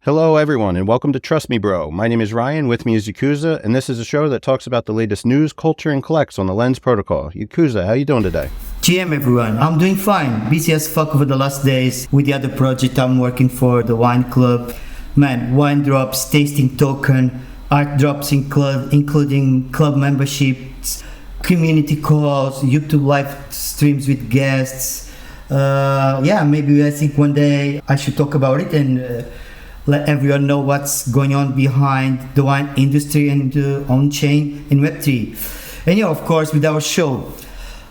Hello, everyone, and welcome to Trust Me, Bro. My name is Ryan, with me is Yakuza, and this is a show that talks about the latest news, culture, and collects on the Lens protocol. Yakuza, how you doing today? GM everyone, I'm doing fine. Busy as fuck over the last days with the other project I'm working for, the wine club. Man, wine drops, tasting token, art drops including club memberships, community calls, YouTube live streams with guests. Maybe I think one day I should talk about it and let everyone know what's going on behind the wine industry and the on-chain in Web3. And of course, with our show.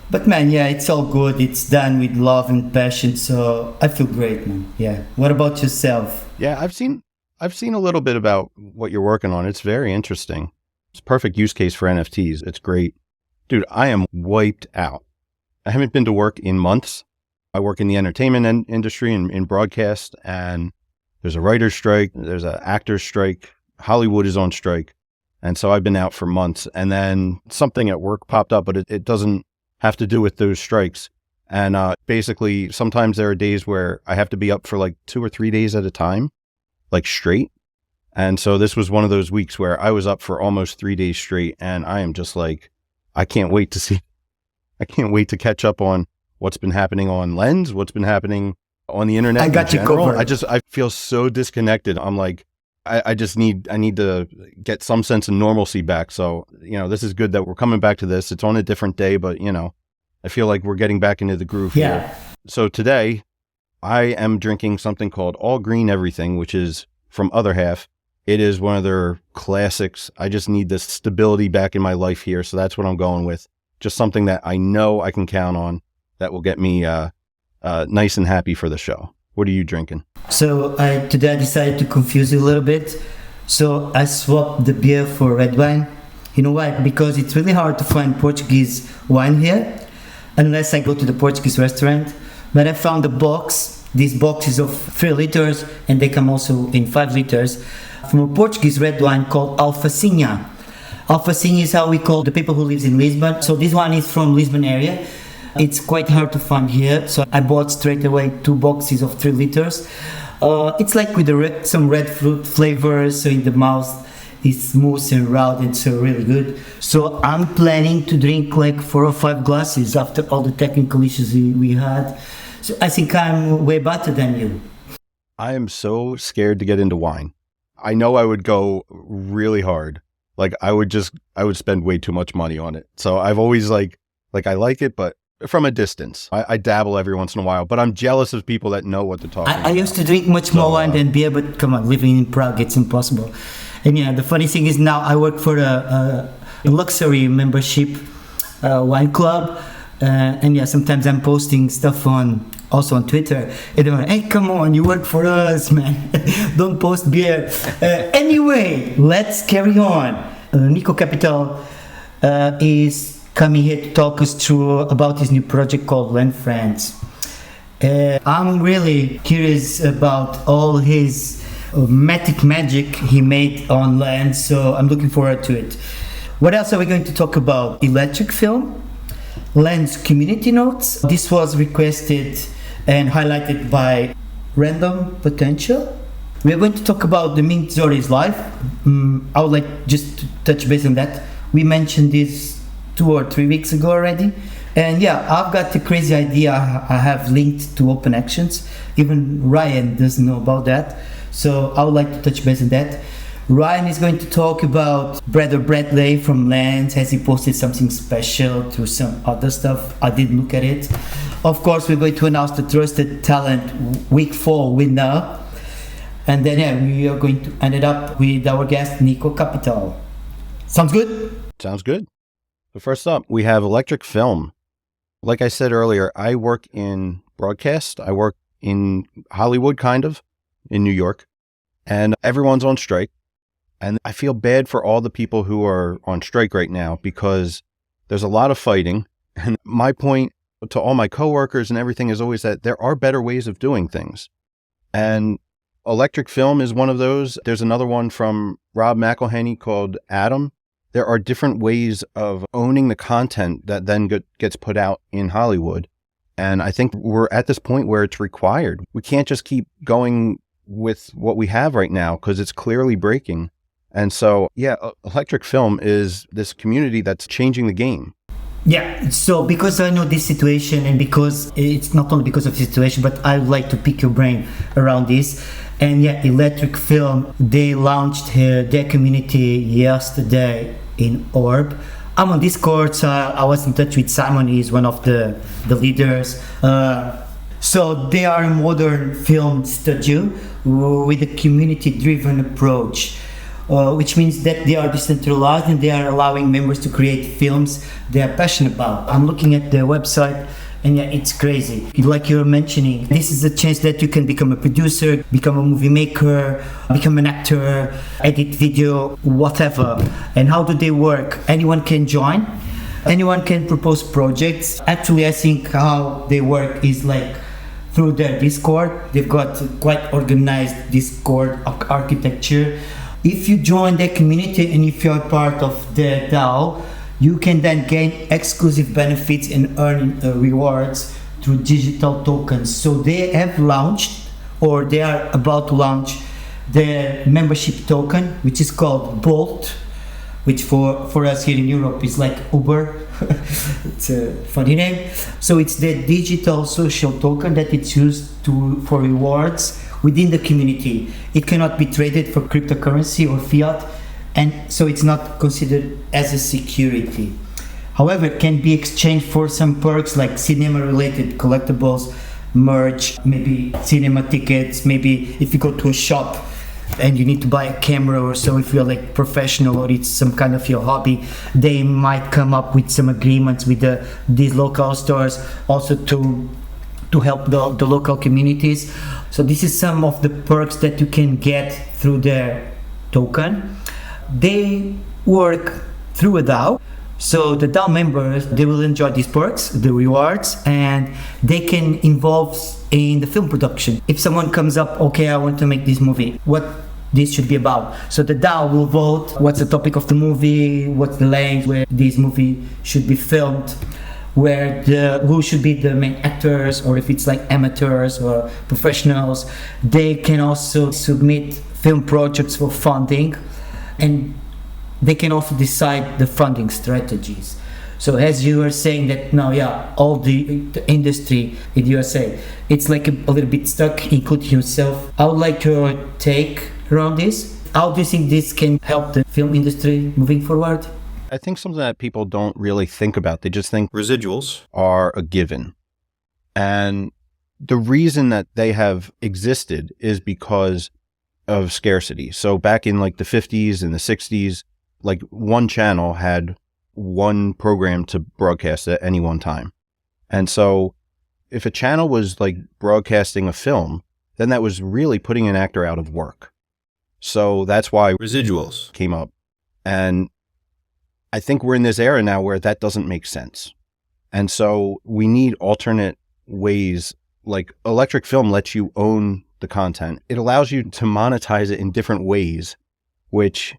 But man, it's all good. It's done with love and passion, so I feel great, man. Yeah. What about yourself? Yeah, I've seen a little bit about what you're working on. It's very interesting. It's a perfect use case for NFTs. It's great. Dude, I am wiped out. I haven't been to work in months. I work in the entertainment industry and in broadcast, and there's a writer's strike, there's an actor's strike, Hollywood is on strike. And so I've been out for months. And then something at work popped up, but it doesn't have to do with those strikes. And basically, sometimes there are days where I have to be up for like 2 or 3 days at a time, like straight. And so this was one of those weeks where I was up for almost 3 days straight. And I am just like, I can't wait to catch up on what's been happening on Lens, what's been happening on the internet. I got you covered. I feel so disconnected. I'm like, I need to get some sense of normalcy back. So, this is good that we're coming back to this. It's on a different day, but I feel like we're getting back into the groove here. So today I am drinking something called All Green Everything, which is from Other Half. It is one of their classics. I just need this stability back in my life here. So that's what I'm going with. Just something that I know I can count on that will get me, nice and happy for the show. What are you drinking? So today I decided to confuse you a little bit. So I swapped the beer for red wine. You know why? Because it's really hard to find Portuguese wine here, unless I go to the Portuguese restaurant. But I found a box. These boxes of 3 liters, and they come also in 5 liters, from a Portuguese red wine called Alfacinha. Alfacinha is how we call the people who live in Lisbon. So this one is from Lisbon area. It's quite hard to find here, so I bought straight away 2 boxes of 3 liters. It's like with some red fruit flavors, so in the mouth it's smooth and rounded, so really good. So I'm planning to drink like 4 or 5 glasses after all the technical issues we had. So I think I'm way better than you. I am so scared to get into wine. I know I would go really hard. Like I would spend way too much money on it. So I've always I like it, but from a distance. I dabble every once in a while, but I'm jealous of people that know what they're talking about. I used to drink much more wine than beer, but come on, living in Prague, it's impossible. And the funny thing is now I work for a luxury membership wine club. Sometimes I'm posting stuff also on Twitter. And they're like, hey, come on, you work for us, man. Don't post beer. Anyway, let's carry on. Nico Capital is coming here to talk us through about his new project called LendFrens. I'm really curious about all his magic he made on Lens, so I'm looking forward to it. What else are we going to talk about? Electric.Film, Lens community notes. This was requested and highlighted by Random Potential. We're going to talk about the Mint Zora is live. I would like just to touch base on that. We mentioned this 2 or 3 weeks ago already. And I've got a crazy idea I have linked to Open Actions. Even Ryan doesn't know about that. So I would like to touch base on that. Ryan is going to talk about bradorbradley from Lens. Has he posted something special to some other stuff? I did look at it. Of course, we're going to announce the Trusted Talent Week 4 winner. And then we are going to end it up with our guest, Nico Capital. Sounds good? Sounds good. So first up, we have Electric.Film. Like I said earlier, I work in broadcast. I work in Hollywood, kind of, in New York. And everyone's on strike. And I feel bad for all the people who are on strike right now because there's a lot of fighting. And my point to all my coworkers and everything is always that there are better ways of doing things. And Electric.Film is one of those. There's another one from Rob McElhenney called Atom. There are different ways of owning the content that then gets put out in Hollywood. And I think we're at this point where it's required. We can't just keep going with what we have right now because it's clearly breaking. And so, yeah, Electric Film is this community that's changing the game. Yeah, so because I know this situation, and because it's not only because of the situation, but I would like to pick your brain around this. And yeah, Electric Film, they launched their community yesterday in Orb. I'm on Discord, so I was in touch with Simon. He's one of the leaders. So they are a modern film studio with a community-driven approach, which means that they are decentralized and they are allowing members to create films they are passionate about. I'm looking at their website, and yeah, it's crazy. Like you're mentioning, this is a chance that you can become a producer, become a movie maker, become an actor, edit video, whatever. And how do they work? Anyone can join. Anyone can propose projects. Actually, I think how they work is like through their Discord. They've got quite organized Discord architecture. If you join their community and if you're part of their DAO, you can then gain exclusive benefits and earn rewards through digital tokens. So they have launched, or they are about to launch, their membership token, which is called Bolt, which for us here in Europe is like Uber. It's a funny name. So it's the digital social token that it's used for rewards within the community. It cannot be traded for cryptocurrency or fiat, and so it's not considered as a security. However, it can be exchanged for some perks like cinema-related collectibles, merch, maybe cinema tickets, maybe if you go to a shop and you need to buy a camera or so, if you're like professional or it's some kind of your hobby, they might come up with some agreements with these local stores also to help the local communities. So this is some of the perks that you can get through their token. They work through a DAO. So the DAO members, they will enjoy these perks, the rewards, and they can involve in the film production. If someone comes up, okay, I want to make this movie, what this should be about. So the DAO will vote what's the topic of the movie, what's the length, where this movie should be filmed, who should be the main actors, or if it's like amateurs or professionals. They can also submit film projects for funding, and they can also decide the funding strategies. So as you were saying that now, yeah, all the industry in the USA, it's like a little bit stuck, including yourself. I would like your take around this. How do you think this can help the film industry moving forward? I think something that people don't really think about. They just think residuals are a given. And the reason that they have existed is because of scarcity. So back in like the 50s and the 60s, like one channel had one program to broadcast at any one time. And so if a channel was like broadcasting a film, then that was really putting an actor out of work. So that's why residuals came up. And I think we're in this era now where that doesn't make sense. And so we need alternate ways. Like Electric Film lets you own the content. It allows you to monetize it in different ways, which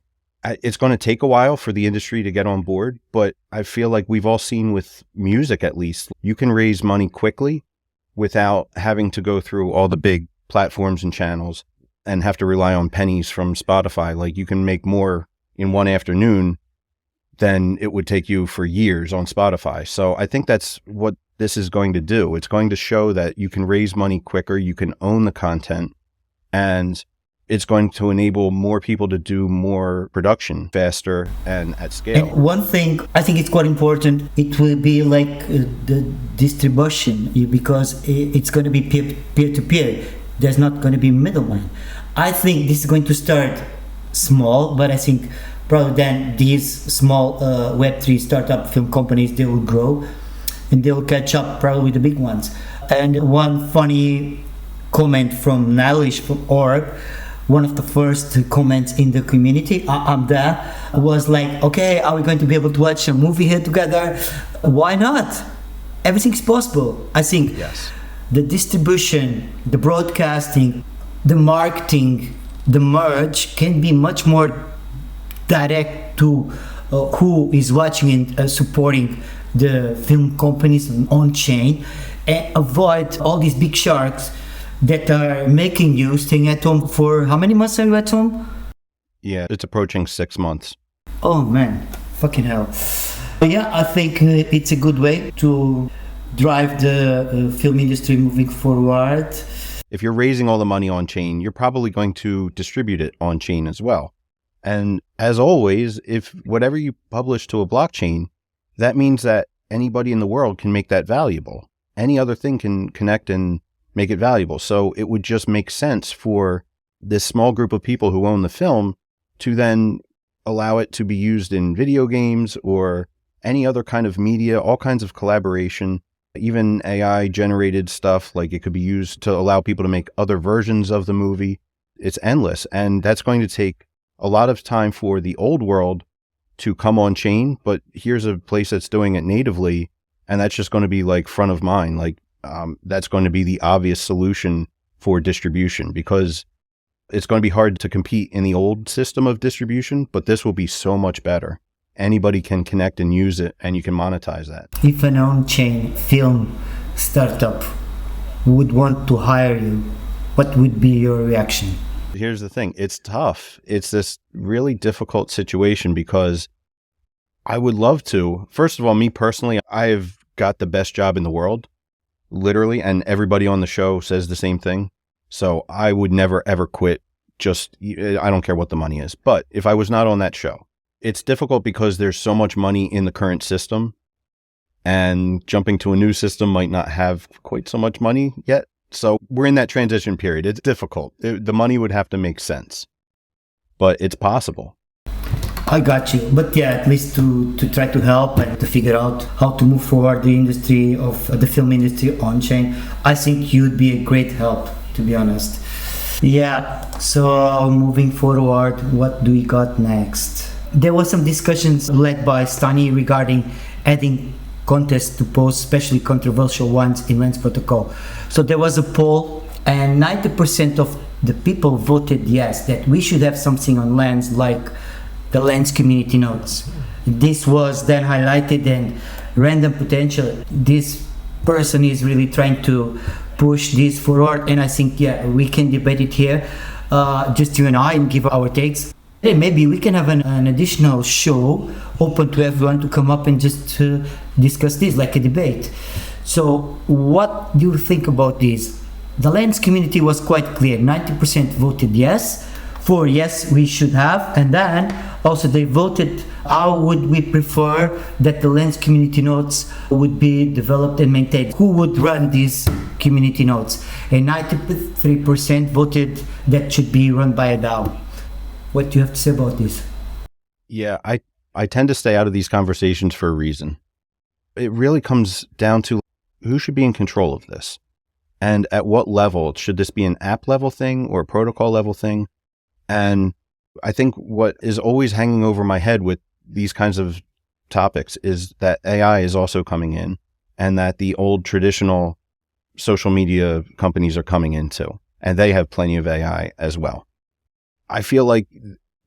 it's going to take a while for the industry to get on board. But I feel like we've all seen with music, at least, you can raise money quickly without having to go through all the big platforms and channels and have to rely on pennies from Spotify. Like you can make more in one afternoon than it would take you for years on Spotify. So I think that's what this is going to do. It's going to show that you can raise money quicker, you can own the content, and it's going to enable more people to do more production faster and at scale. And one thing I think it's quite important, it will be like the distribution, because it's going to be peer-to-peer. There's not going to be middleman. I think this is going to start small, but I think probably then these small Web3 startup film companies, they will grow and they will catch up probably with the big ones. And one funny comment from Nalish from Orb, one of the first comments in the community, I'm there, was like, okay, are we going to be able to watch a movie here together? Why not? Everything's possible. I think yes. The distribution, the broadcasting, the marketing, the merge can be much more direct to who is watching and supporting the film companies on chain, and avoid all these big sharks that are making you staying at home for how many months are you at home? Yeah, it's approaching 6 months. Oh man, fucking hell. Yeah, I think it's a good way to drive the film industry moving forward. If you're raising all the money on chain, you're probably going to distribute it on chain as well. And as always, if whatever you publish to a blockchain, that means that anybody in the world can make that valuable. Any other thing can connect and make it valuable. So it would just make sense for this small group of people who own the film to then allow it to be used in video games or any other kind of media, all kinds of collaboration, even AI generated stuff. Like it could be used to allow people to make other versions of the movie. It's endless. And that's going to take a lot of time for the old world to come on chain, but here's a place that's doing it natively, and that's just going to be like front of mind. Like that's going to be the obvious solution for distribution, because it's going to be hard to compete in the old system of distribution, but this will be so much better. Anybody can connect and use it, and you can monetize that. If an on-chain film startup would want to hire you, what would be your reaction? Here's the thing. It's tough. It's this really difficult situation because I would love to. First of all, me personally, I've got the best job in the world, literally, and everybody on the show says the same thing. So I would never, ever quit. I don't care what the money is. But if I was not on that show, it's difficult because there's so much money in the current system, and jumping to a new system might not have quite so much money yet. So we're in that transition period. It's difficult. The money would have to make sense, but it's possible. I got you. But yeah, at least to try to help and to figure out how to move forward the industry of the film industry on chain, I think you'd be a great help, to be honest. Yeah, so moving forward, what do we got next? There was some discussions led by Stani regarding adding contests to post, especially controversial ones in Lens protocol. So there was a poll, and 90% of the people voted yes, that we should have something on Lens like the Lens community notes. This was then highlighted, and Random Potential, this person is really trying to push this forward, and I think, yeah, we can debate it here, just you and I, and give our takes. Hey, maybe we can have an additional show open to everyone to come up and just discuss this like a debate. So what do you think about this? The Lens community was quite clear. 90% voted yes, for yes we should have, and then also they voted how would we prefer that the Lens community notes would be developed and maintained. Who would run these community notes? And 93% voted that should be run by a DAO. What do you have to say about this? Yeah, I tend to stay out of these conversations for a reason. It really comes down to who should be in control of this, and at what level. Should this be an app level thing or a protocol level thing? And I think what is always hanging over my head with these kinds of topics is that AI is also coming in, and that the old traditional social media companies are coming in too, and they have plenty of AI as well. I feel like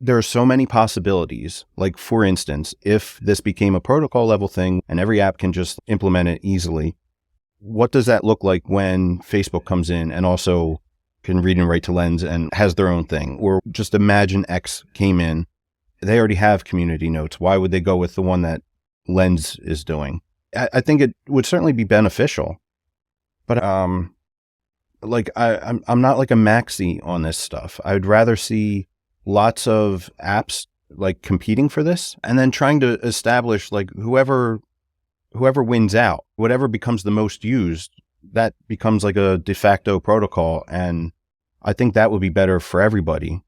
there are so many possibilities. Like, for instance, if this became a protocol level thing and every app can just implement it easily, what does that look like when Facebook comes in and also can read and write to Lens and has their own thing? Or just imagine X came in. They already have community notes. Why would they go with the one that Lens is doing? I think it would certainly be beneficial, but like I'm not like a maxi on this stuff. I would rather see lots of apps like competing for this, and then trying to establish like whoever wins out, whatever becomes the most used, that becomes like a de facto protocol. And I think that would be better for everybody.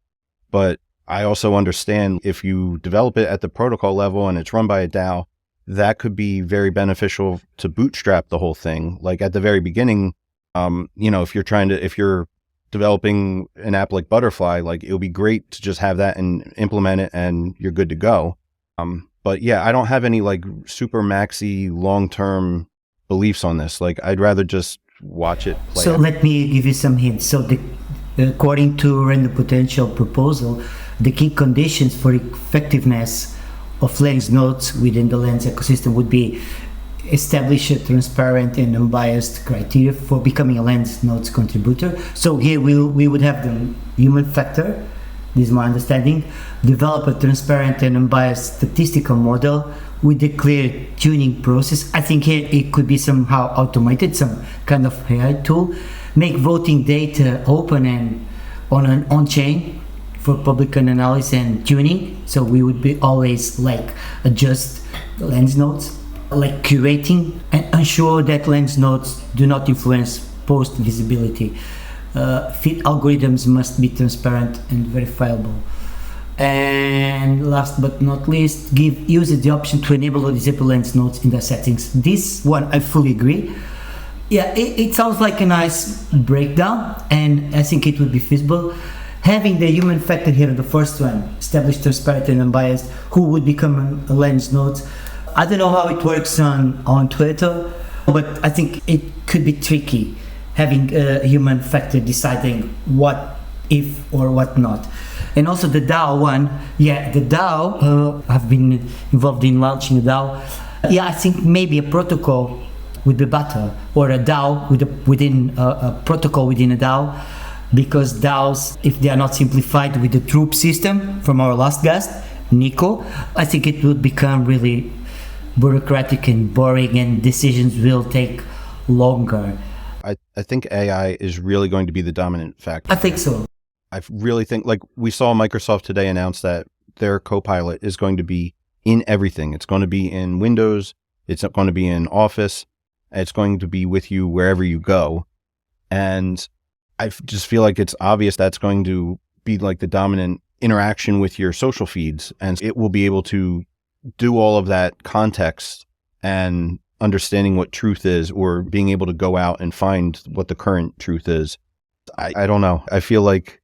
But I also understand if you develop it at the protocol level and it's run by a DAO, that could be very beneficial to bootstrap the whole thing. Like at the very beginning, if you're developing an app like Buttrfly, like it would be great to just have that and implement it and you're good to go. But yeah, I don't have any like super maxi long-term beliefs on this. Like I'd rather just watch it play So out. let me give you some hints. So according to Random Potential proposal, the key conditions for effectiveness of Lens nodes within the Lens ecosystem would be establish a transparent and unbiased criteria for becoming a lens notes contributor. So here we would have the human factor, this is my understanding, develop a transparent and unbiased statistical model with a clear tuning process. I think here it could be somehow automated, some kind of AI tool, make voting data open and on-chain for public analysis and tuning. So we would be always like adjust the lens notes, like curating and ensure that lens notes do not influence post visibility. Feed algorithms must be transparent and verifiable. And last but not least, give users the option to enable or disable lens notes in their settings. This one I fully agree. Yeah, it sounds like a nice breakdown, and I think it would be feasible. Having the human factor here, the first one, established transparent and unbiased, who would become a lens node. I don't know how it works on Twitter, but I think it could be tricky having a human factor deciding what if or what not. And also the DAO one, yeah, the DAO, I've been involved in launching a DAO. Yeah, I think maybe a protocol would be better, or a DAO within a protocol within a DAO, because DAOs, if they are not simplified with the troop system from our last guest, Nico, I think it would become really bureaucratic and boring, and decisions will take longer. I think AI is really going to be the dominant factor. I think so. I really think, like we saw Microsoft today announce that their Copilot is going to be in everything. It's going to be in Windows. It's going to be in Office. It's going to be with you wherever you go. And I just feel like it's obvious that's going to be like the dominant interaction with your social feeds. And it will be able to do all of that context and understanding what truth is, or being able to go out and find what the current truth is. I don't know. I feel like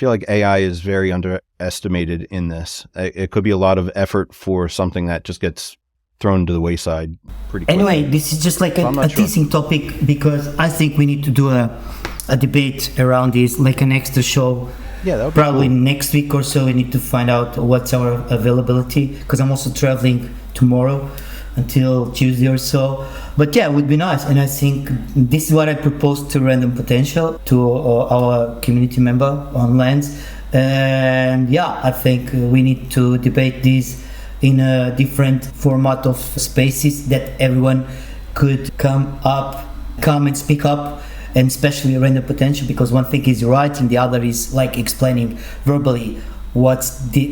AI is very underestimated in this. It could be a lot of effort for something that just gets thrown to the wayside pretty quickly. Anyway, this is just like a teasing topic, because I think we need to do a debate around this, like an extra show. Yeah, that would probably be cool. Next week or so. We need to find out what's our availability, because I'm also traveling tomorrow until Tuesday or so. But yeah, it would be nice. And I think this is what I proposed to Random Potential, to our community member on Lens. And yeah, I think we need to debate this in a different format of spaces that everyone could come and speak up, and especially Random Potential, because one thing is writing, the other is like explaining verbally what's the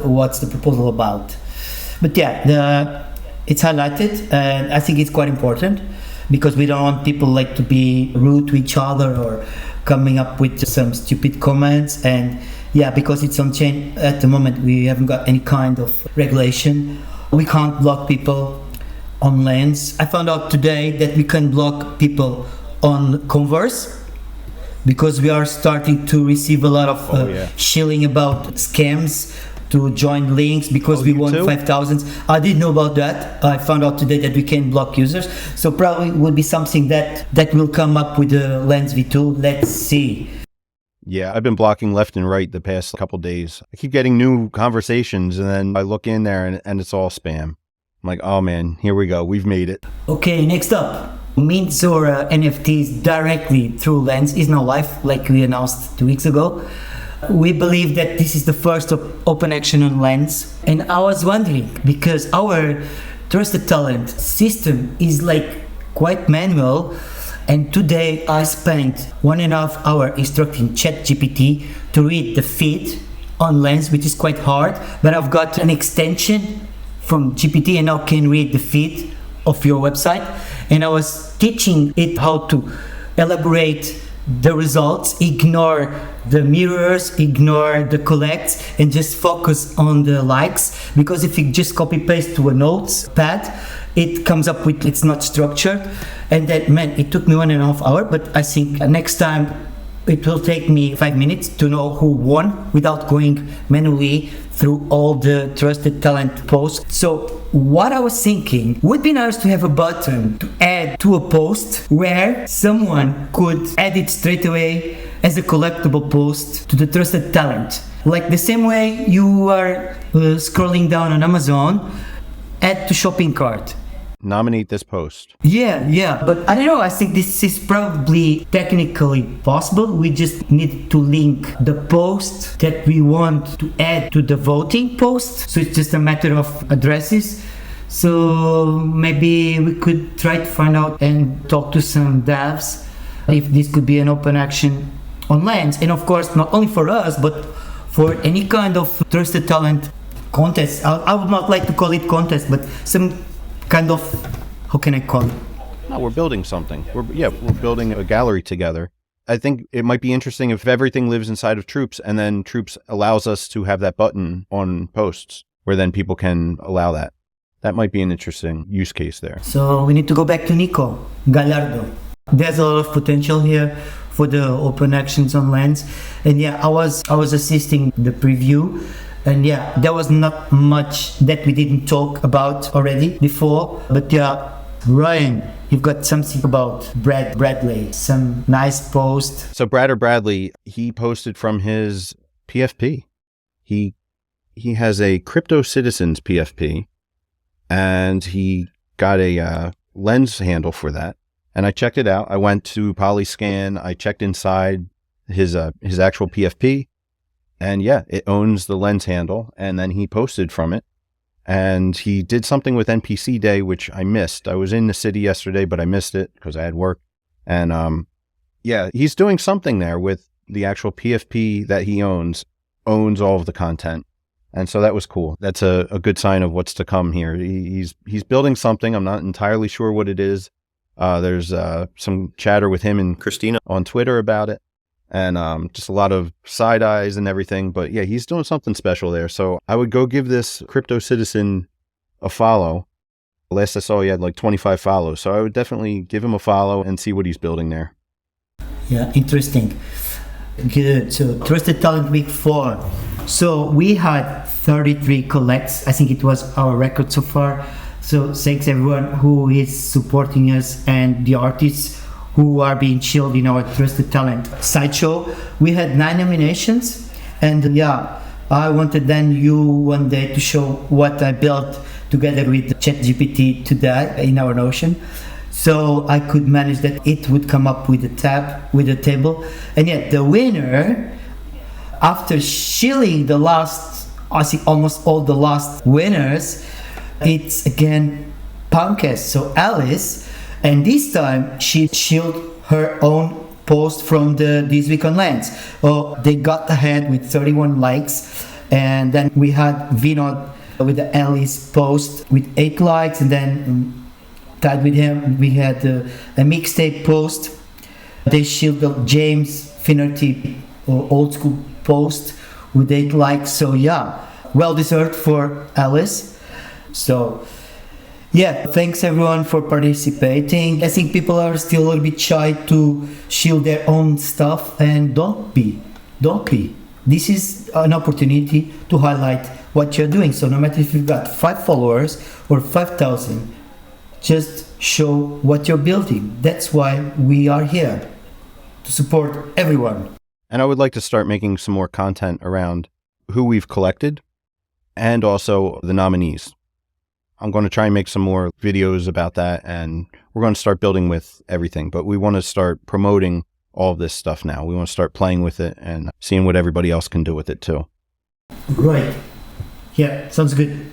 proposal about. But yeah, it's highlighted, and I think it's quite important, because we don't want people like to be rude to each other or coming up with some stupid comments. And yeah, because it's on chain at the moment, we haven't got any kind of regulation. We can't block people on Lens. I found out today that we can block people on Converse, because we are starting to receive a lot of shilling about scams to join links, because we won 5,000. I didn't know about that. I found out today that we can block users. So probably will be something that will come up with the Lens V2. Let's see. Yeah, I've been blocking left and right the past couple days. I keep getting new conversations, and then I look in there and it's all spam. I'm like, oh man, here we go. We've made it. Okay, next up. Mint Zora NFTs directly through Lens is now live, like we announced 2 weeks ago. We believe that this is the first open action on Lens. And I was wondering, because our trusted talent system is like quite manual, and today I spent 1.5 hours instructing ChatGPT to read the feed on Lens, which is quite hard, but I've got an extension from GPT and now can read the feed of your website. And I was teaching it how to elaborate the results, ignore the mirrors, ignore the collects, and just focus on the likes, because if you just copy paste to a notes pad, it comes up with, it's not structured. And that, man, it took me 1.5 hours, but I think next time it will take me 5 minutes to know who won without going manually through all the trusted talent posts. So what I was thinking, would be nice to have a button to add to a post where someone could add it straight away as a collectible post to the trusted talent. Like the same way you are scrolling down on Amazon, add to shopping cart. nominate this post. Yeah, but I don't know, I think this is probably technically possible. We just need to link the post that we want to add to the voting post, so it's just a matter of addresses. So maybe we could try to find out and talk to some devs if this could be an open action on Lens. And of course, not only for us, but for any kind of trusted talent contest. I would not like to call it contest, but some kind of, how can I call it? No, we're building something. We're building a gallery together. I think it might be interesting if everything lives inside of Troops, and then Troops allows us to have that button on posts where then people can allow that. That might be an interesting use case there. So we need to go back to Nico Gallardo. There's a lot of potential here for the open actions on Lens. And yeah, I was assisting the preview. And yeah, there was not much that we didn't talk about already before. But yeah, Ryan, you've got something about Brad Bradley, some nice post. So Bradley, he posted from his PFP. He has a Crypto Citizens PFP, and he got a lens handle for that. And I checked it out. I went to Polyscan. I checked inside his actual PFP. And yeah, it owns the lens handle. And then he posted from it. And he did something with NPC Day, which I missed. I was in the city yesterday, but I missed it because I had work. And yeah, he's doing something there with the actual PFP that he owns all of the content. And so that was cool. That's a good sign of what's to come here. He's building something. I'm not entirely sure what it is. There's some chatter with him and Christina on Twitter about it. And just a lot of side eyes and everything. But yeah, he's doing something special there. So I would go give this Crypto Citizen a follow. Last I saw, he had like 25 follows. So I would definitely give him a follow and see what he's building there. Yeah, interesting. Good. So Trusted Talent Week 4. So we had 33 collects. I think it was our record so far. So thanks everyone who is supporting us and the artists who are being shielded in our Trusted Talent sideshow. We had 9 nominations, and yeah, I wanted then you one day to show what I built together with ChatGPT today in our Notion. So I could manage that it would come up with a table. And yet the winner, after shielding the last, I think almost all the last winners, it's again Punkest, so Alice, and this time she shielded her own post from the This Week on Lens. Oh, they got ahead with 31 likes, and then we had Vinod with the Alice post with 8 likes, and then tied with him we had a mixtape post. They shielded James Finnerty old school post with 8 likes. So yeah, well deserved for Alice. So yeah, thanks everyone for participating. I think people are still a little bit shy to shield their own stuff, and don't be. This is an opportunity to highlight what you're doing. So no matter if you've got 5 followers or 5,000, just show what you're building. That's why we are here, to support everyone. And I would like to start making some more content around who we've collected and also the nominees. I'm going to try and make some more videos about that, and we're going to start building with everything. But we want to start promoting all of this stuff now. We want to start playing with it and seeing what everybody else can do with it too. Right. Yeah, sounds good.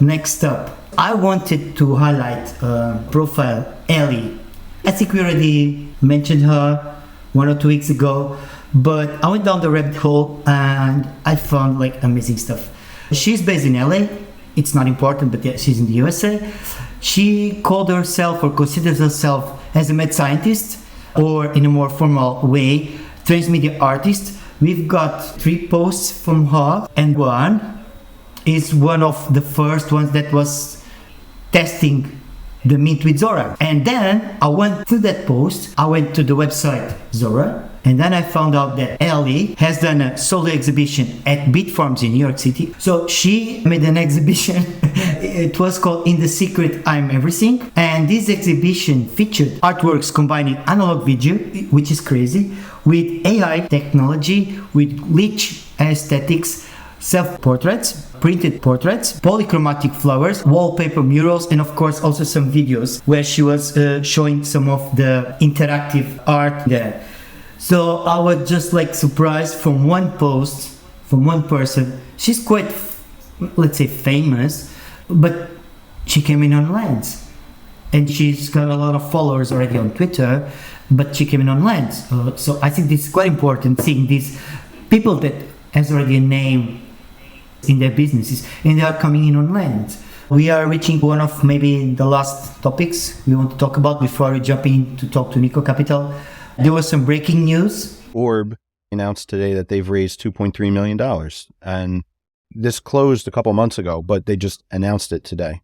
Next up, I wanted to highlight profile Ellie. I think we already mentioned her 1 or 2 weeks ago, but I went down the rabbit hole and I found like amazing stuff. She's based in LA. It's not important, but yeah, she's in the USA. She called herself or considers herself as a mad scientist, or in a more formal way, Transmedia Artist. We've got 3 posts from her, and one is one of the first ones that was testing the Meet with Zora. And then I went to that post, I went to the website Zora, and then I found out that Ellie has done a solo exhibition at Bitfarms in New York City. So she made an exhibition. It was called In the Secret I'm Everything. And this exhibition featured artworks combining analog video, which is crazy, with AI technology, with glitch aesthetics. self-portraits, printed portraits, polychromatic flowers, wallpaper murals, and of course also some videos where she was showing some of the interactive art there. So I was just like surprised from one post, from one person. She's quite, let's say, famous, but she came in on Lens. And she's got a lot of followers already on Twitter, but she came in on Lens. So I think this is quite important, seeing these people that has already a name in their businesses, and they are coming in on Lens. We are reaching one of maybe the last topics we want to talk about before we jump in to talk to Nico Capital. There was some breaking news. Orb announced today that they've raised $2.3 million. And this closed a couple months ago, but they just announced it today.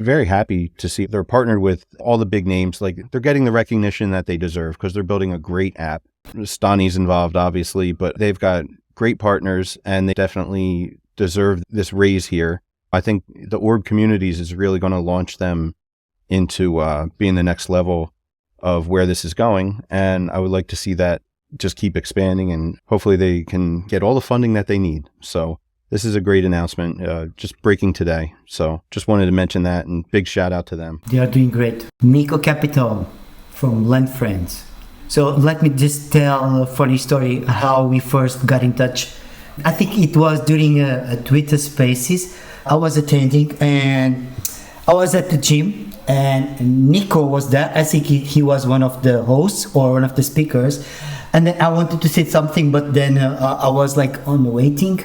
Very happy to see they're partnered with all the big names. Like, they're getting the recognition that they deserve because they're building a great app. Stani's involved, obviously, but they've got great partners and they definitely deserve this raise here. I think the Orb Communities is really going to launch them into being the next level of where this is going. And I would like to see that just keep expanding, and hopefully they can get all the funding that they need. So this is a great announcement, just breaking today. So just wanted to mention that, and big shout out to them. They are doing great. Nico Capital from LendFrens. So let me just tell a funny story how we first got in touch. I think it was during a Twitter Spaces. I was attending and I was at the gym and Nico was there. I think he was one of the hosts or one of the speakers. And then I wanted to say something, but then I was like on waiting.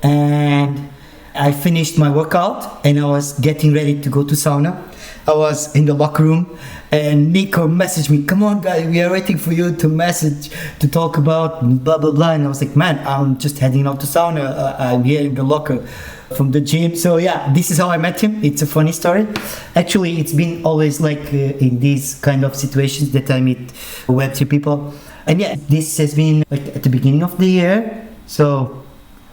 And I finished my workout and I was getting ready to go to sauna. I was in the locker room and Nico messaged me, "Come on guys, we are waiting for you to message, to talk about blah blah blah." And I was like, "Man, I'm just heading out to sauna. I'm here in the locker from the gym." So yeah, this is how I met him. It's a funny story. Actually, it's been always like in these kind of situations that I meet Web3 people. And yeah, this has been like at the beginning of the year. So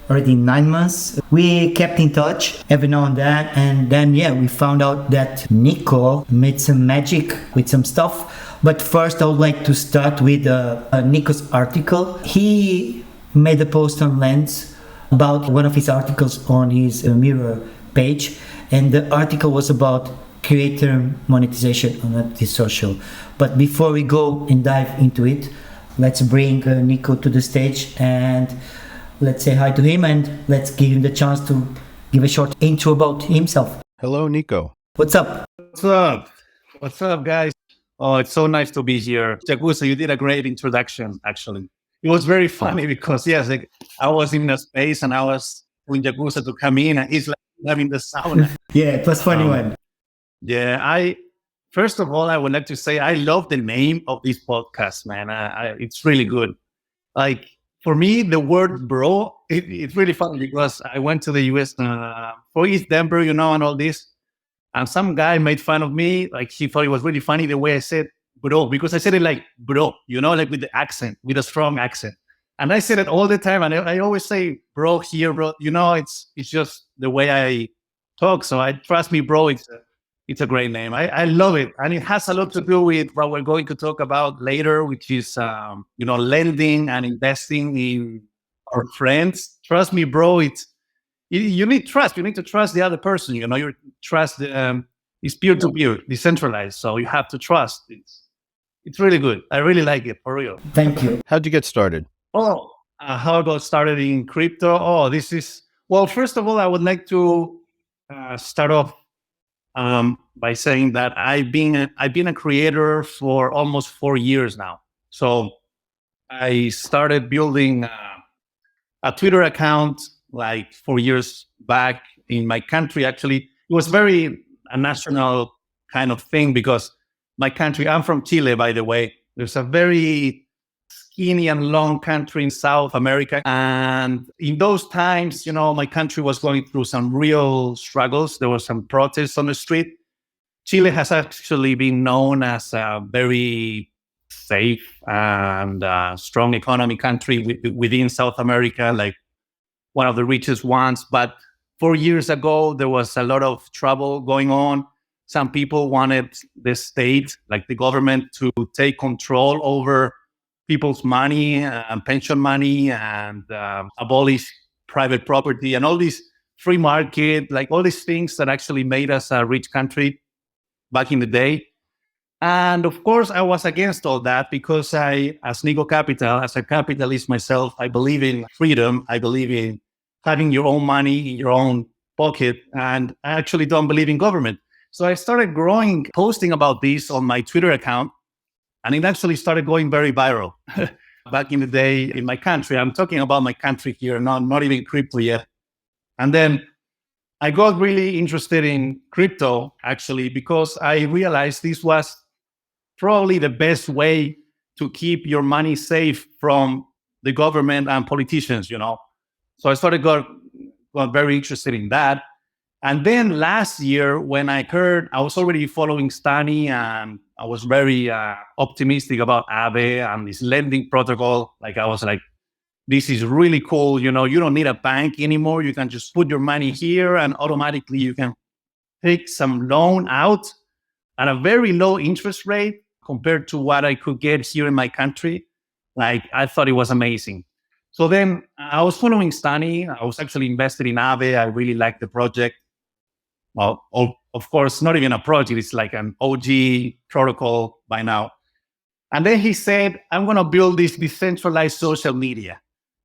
already 9 months. We kept in touch every now and then yeah, we found out that Nico made some magic with some stuff. But first I would like to start with Nico's article. He made a post on Lens about one of his articles on his Mirror page, and the article was about creator monetization on the social. But before we go and dive into it, let's bring Nico to the stage and let's say hi to him, and let's give him the chance to give a short intro about himself. Hello, Nico. What's up? What's up? What's up, guys? Oh, it's so nice to be here. Jagusa, you did a great introduction, actually. It was very funny because, yes, like, I was in a space and I was telling Jagusa to come in and he's like having the sauna. Yeah, it was funny one. Yeah, first of all, I would like to say I love the name of this podcast, man. It's really good. Like, for me, the word bro, it's really funny because I went to the US for East Denver, and all this. And some guy made fun of me. Like, he thought it was really funny the way I said bro, because I said it like bro, like with the accent, with a strong accent. And I said it all the time. And I always say bro here, bro. It's just the way I talk. So trust me, bro, it's a great name. I love it. And it has a lot to do with what we're going to talk about later, which is, lending and investing in our friends. Trust me, bro, you need trust. You need to trust the other person. Your trust is peer-to-peer, decentralized. So you have to trust. It's really good. I really like it, for real. Thank you. How'd you get started? How I got started in crypto? Well, first of all, I would like to start off by saying that I've been a creator for almost 4 years now. So I started building a Twitter account like 4 years back in my country. Actually, it was very a national kind of thing because my country, I'm from Chile, by the way. There's a very skinny and long country in South America. And in those times, my country was going through some real struggles. There were some protests on the street. Chile has actually been known as a very safe and strong economy country within South America, like one of the richest ones. But 4 years ago, there was a lot of trouble going on. Some people wanted the state, like the government, to take control over people's money and pension money and abolish private property and all these free market, like all these things that actually made us a rich country back in the day. And of course, I was against all that because as Nico Capital, as a capitalist myself, I believe in freedom. I believe in having your own money in your own pocket. And I actually don't believe in government. So I started posting about this on my Twitter account. And it actually started going very viral back in the day in my country. I'm talking about my country here, not even crypto yet. And then I got really interested in crypto, actually, because I realized this was probably the best way to keep your money safe from the government and politicians, So I got very interested in that. And then last year, when I was already following Stani, and I was very optimistic about Aave and this lending protocol. Like I was like, this is really cool. You don't need a bank anymore. You can just put your money here and automatically you can take some loan out at a very low interest rate compared to what I could get here in my country. Like I thought it was amazing. So then I was following Stani. I was actually invested in Aave. I really liked the project. Well, of course, not even a project. It's like an OG protocol by now. And then he said, I'm going to build this decentralized social media.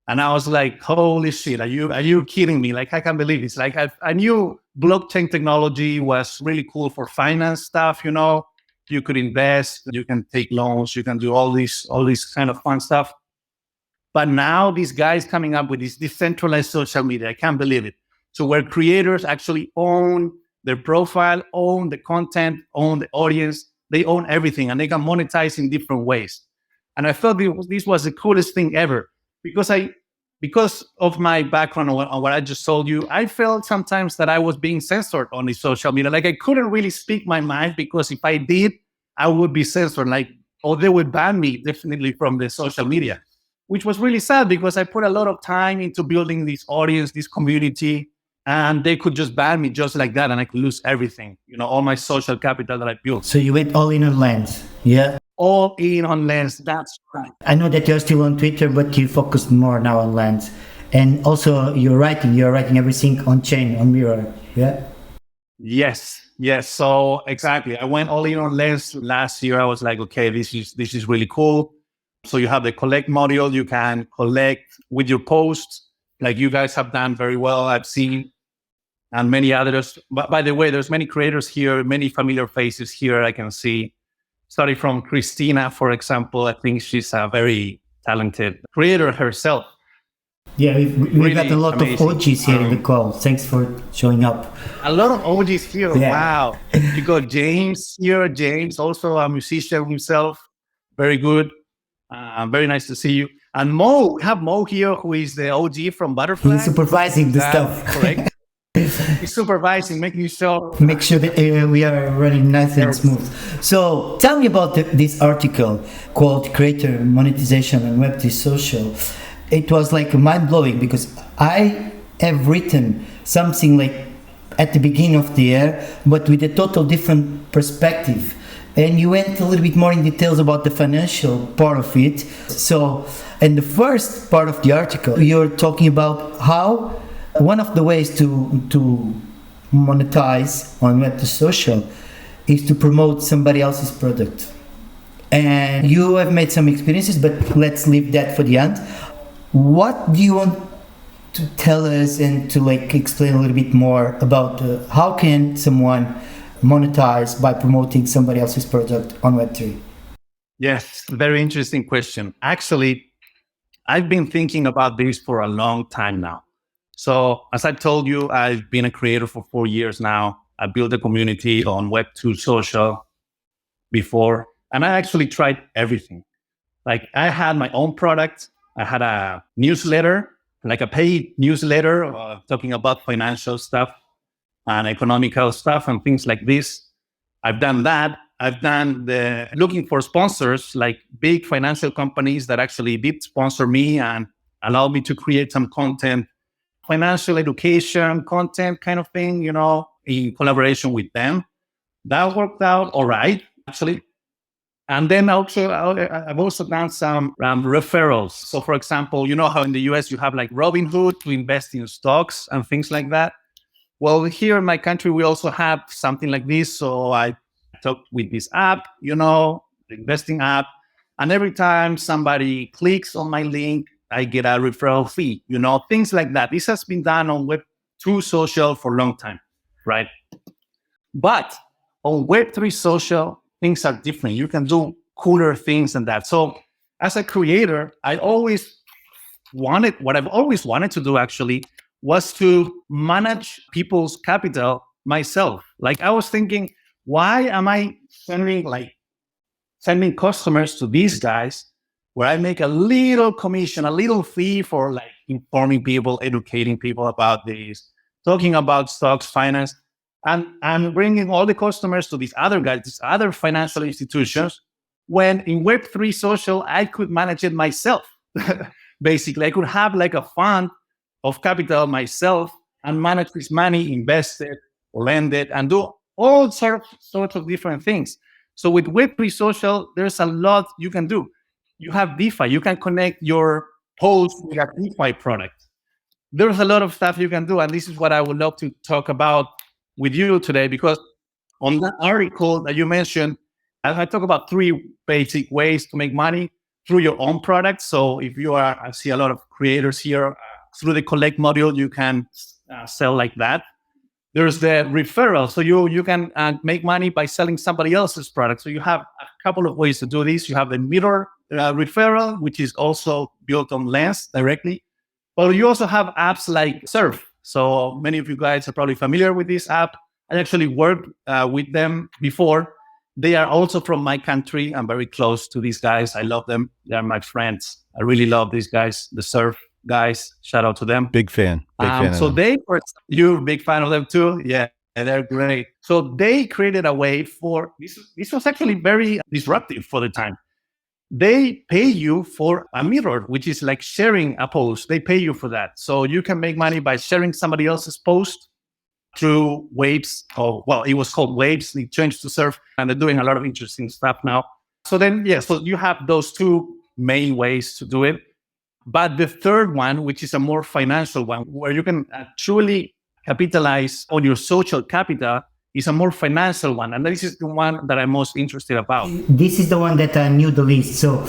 And I was like, holy shit, are you kidding me? Like, I can't believe it. It's like, I knew blockchain technology was really cool for finance stuff, You could invest, you can take loans, you can do all this kind of fun stuff. But now these guys coming up with this decentralized social media, I can't believe it. So where creators actually own their profile, own the content, own the audience, they own everything and they can monetize in different ways. And I thought this was the coolest thing ever because of my background on what I just told you, I felt sometimes that I was being censored on the social media. Like I couldn't really speak my mind because if I did, I would be censored. Or they would ban me definitely from the social media, which was really sad because I put a lot of time into building this audience, this community, and they could just ban me just like that and I could lose everything, all my social capital that I built. So you went all in on Lens, yeah? All in on Lens, that's right. I know that you're still on Twitter, but you focus more now on Lens. And also you're writing everything on chain, on Mirror, yeah? Yes. So exactly. I went all in on Lens last year. I was like, okay, this is really cool. So you have the collect module, you can collect with your posts, like you guys have done very well, I've seen, and many others. But by the way, there's many creators here, many familiar faces here I can see. Starting from Christina, for example, I think she's a very talented creator herself. Yeah, we've Really got a lot amazing. of OGs here in the call. Thanks for showing up. A lot of OGs here, Yeah. Wow. You got James here, James, also a musician himself, very good. Very nice to see you. And Mo, we have Mo here, who is the OG from Buttrfly. He's supervising the stuff. Correct. He's supervising, making sure. Make sure that we are running nice and smooth. So tell me about this article called Creator Monetization and Web3 Social. It was like mind-blowing because I have written something like at the beginning of the year, but with a total different perspective. And you went a little bit more in details about the financial part of it. So in the first part of the article, you're talking about how one of the ways to monetize on Web2 Social is to promote somebody else's product. And you have made some experiences, but let's leave that for the end. What do you want to tell us and to explain a little bit more about how can someone monetize by promoting somebody else's product on Web3? Yes, very interesting question. Actually, I've been thinking about this for a long time now. So as I told you, I've been a creator for 4 years now. I built a community on Web2 Social before, and I actually tried everything. Like I had my own product. I had a newsletter, like a paid newsletter talking about financial stuff and economical stuff and things like this. I've done that. I've done the looking for sponsors, like big financial companies that actually did sponsor me and allowed me to create some content, financial education content kind of thing, you know, in collaboration with them. That worked out all right, actually. And then also, I've also done some referrals. So, for example, you know how in the US you have like Robinhood to invest in stocks and things like that. Well, here in my country, we also have something like this. So I talked with this app, the investing app. And every time somebody clicks on my link, I get a referral fee, things like that. This has been done on Web2 social for a long time, right? But on Web3 social, things are different. You can do cooler things than that. So as a creator, what I've always wanted to do actually was to manage people's capital myself. Like I was thinking, why am I sending customers to these guys where I make a little commission, a little fee for like informing people, educating people about this, talking about stocks, finance, and I'm bringing all the customers to these other guys, these other financial institutions, when in Web3 social, I could manage it myself. Basically, I could have like a fund of capital myself and manage this money, invest it, lend it, and do all sorts of different things. So with Web3 social, there's a lot you can do. You have DeFi. You can connect your post with a DeFi product. There's a lot of stuff you can do. And this is what I would love to talk about with you today, because on that article that you mentioned, I talk about 3 basic ways to make money through your own product. So if I see a lot of creators here, through the collect module, you can sell like that. There's the referral. So you can make money by selling somebody else's product. So you have a couple of ways to do this. You have the mirror referral, which is also built on Lens directly. But you also have apps like Surf. So many of you guys are probably familiar with this app. I actually worked with them before. They are also from my country. I'm very close to these guys. I love them. They are my friends. I really love these guys, the Surf guys. Shout out to them. Big fan. So you're a big fan of them too? Yeah, they're great. So they created a way for, this was actually very disruptive for the time. They pay you for a mirror, which is like sharing a post. They pay you for that. So you can make money by sharing somebody else's post through Waves. It was called Waves. It changed to Surf, and they're doing a lot of interesting stuff now. So then, so you have those 2 main ways to do it. But the third one, which is a more financial one, where you can truly capitalize on your social capital, is a more financial one. And this is the one that I'm most interested about. This is the one that I knew the least. So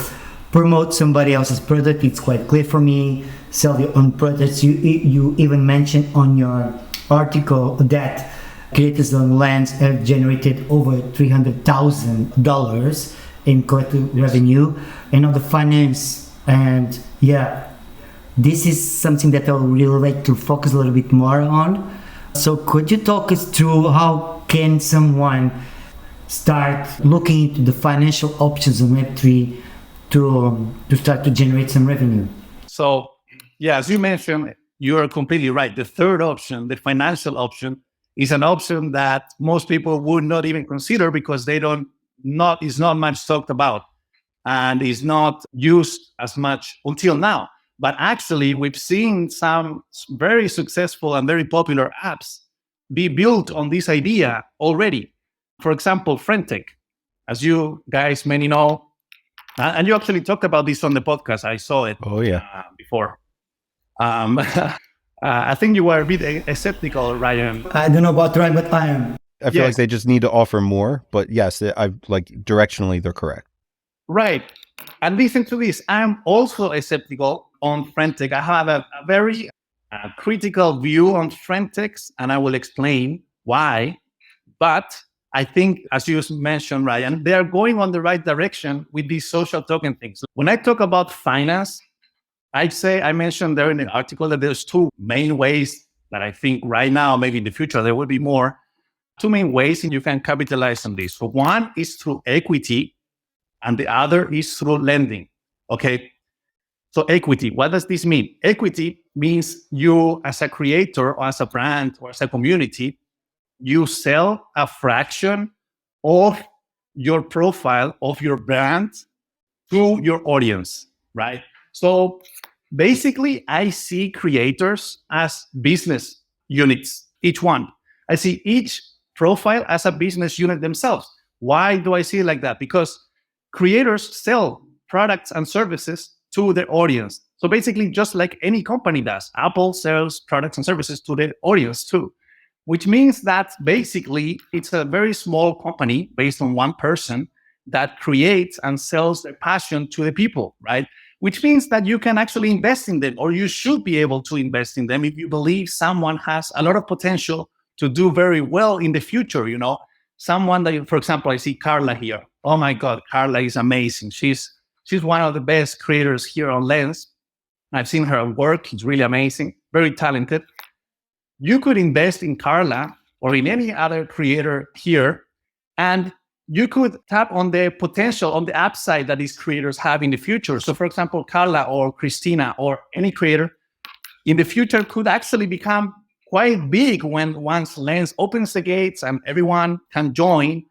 promote somebody else's product. It's quite clear for me. Sell your own products. You even mentioned on your article that Citizens have generated over $300,000 in collective revenue. And on the finance, and this is something that I would really like to focus a little bit more on. So could you talk us through how can someone start looking into the financial options of Web3 to start to generate some revenue? So, as you mentioned, you are completely right. The third option, the financial option, is an option that most people would not even consider because it's not much talked about and is not used as much until now. But actually, we've seen some very successful and very popular apps be built on this idea already. For example, Frentech, as you guys many know, and you actually talked about this on the podcast. I saw it before. I think you were a bit skeptical, Ryan. I don't know about Ryan, but I am. I feel like they just need to offer more. But yes, directionally, they're correct. Right. And listen to this. I'm also skeptical on Frentech. I have a very critical view on Frentech, and I will explain why. But I think, as you mentioned, Ryan, they are going on the right direction with these social token things. When I talk about finance, I mentioned there in the article that there's 2 main ways that I think right now, maybe in the future, there will be more. 2 main ways you can capitalize on this. So one is through equity, and the other is through lending. Okay. So equity, what does this mean? Equity means you, as a creator or as a brand or as a community, you sell a fraction of your profile of your brand to your audience, right? So basically, I see creators as business units, each one. I see each profile as a business unit themselves. Why do I see it like that? Because creators sell products and services to their audience. So basically, just like any company does, Apple sells products and services to the audience too, which means that basically it's a very small company based on one person that creates and sells their passion to the people, right? Which means that you can actually invest in them, or you should be able to invest in them if you believe someone has a lot of potential to do very well in the future. Someone that, for example, I see Carla here. Oh my God, Carla is amazing. She's one of the best creators here on Lens. I've seen her work. It's really amazing, very talented. You could invest in Carla or in any other creator here, and you could tap on the potential, on the upside that these creators have in the future. So for example, Carla or Christina or any creator in the future could actually become quite big once Lens opens the gates and everyone can join.